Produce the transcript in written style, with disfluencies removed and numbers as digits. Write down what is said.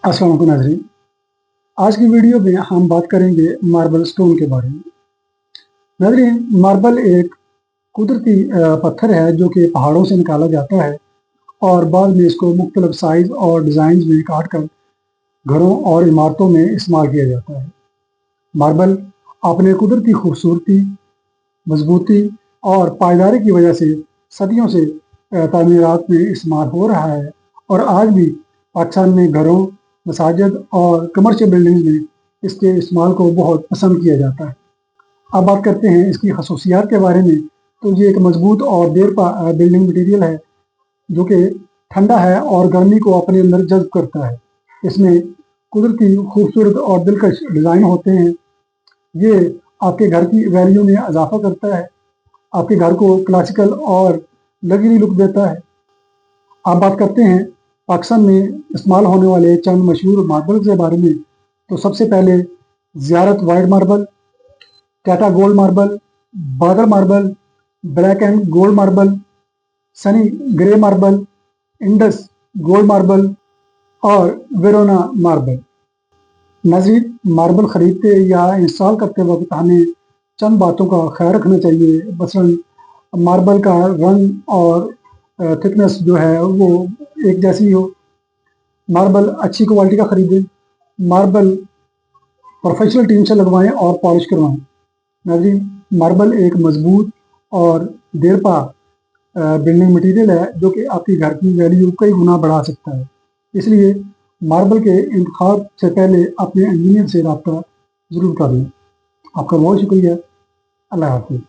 अस्सलाम वालेकुम नाज़रीन। आज की वीडियो में हम बात करेंगे मार्बल स्टोन के बारे में। नाज़रीन, मार्बल एक कुदरती पत्थर है जो कि पहाड़ों से निकाला जाता है और बाद में इसको मुख्तलिफ साइज़ और डिज़ाइन में काट कर घरों और इमारतों में इस्तेमाल किया जाता है। मार्बल अपने कुदरती खूबसूरती, मजबूती और पायदारी की वजह से सदियों से तामीरात में इस्तेमाल हो रहा है और आज भी पाकिस्तान में घरों, मसाजिद और कमर्शियल बिल्डिंग्स में इसके इस्तेमाल को बहुत पसंद किया जाता है। अब बात करते हैं इसकी खसूसियात के बारे में। तो ये एक मजबूत और देरपा बिल्डिंग मटीरियल है जो कि ठंडा है और गर्मी को अपने अंदर जज़्ब करता है। इसमें कुदरती खूबसूरत और दिलकश डिज़ाइन होते हैं। ये आपके घर की वैल्यू में इजाफा करता है, आपके घर को क्लासिकल और लग्जरी लुक देता है। आप बात करते हैं पाकिस्तान में इस्तेमाल होने वाले चंद मशहूर मार्बल के बारे में। तो सबसे पहले Ziarat white marble, Tata gold marble, Badal marble, black and gold marble, sunny grey marble, Indus gold marble और वेरोना मार्बल। नाज़रीन, मार्बल ख़रीदते या इंस्टॉल करते वक्त हमें चंद बातों का ख्याल रखना चाहिए। मसलन मार्बल का रंग और थिकनेस जो है वो एक जैसी हो। मार्बल अच्छी क्वालिटी का ख़रीदें। मार्बल प्रोफेशनल टीम से लगवाएं और पॉलिश करवाएं। नाज़रीन, मार्बल एक मजबूत और देरपा बिल्डिंग मटीरियल है जो कि आपकी घर की वैल्यू कई गुना बढ़ा सकता है। इसलिए मार्बल के इंतखाब से पहले अपने इंजीनियर से रब्ता ज़रूर कर लें। आपका बहुत शुक्रिया। अल्लाह हाफ़िज़।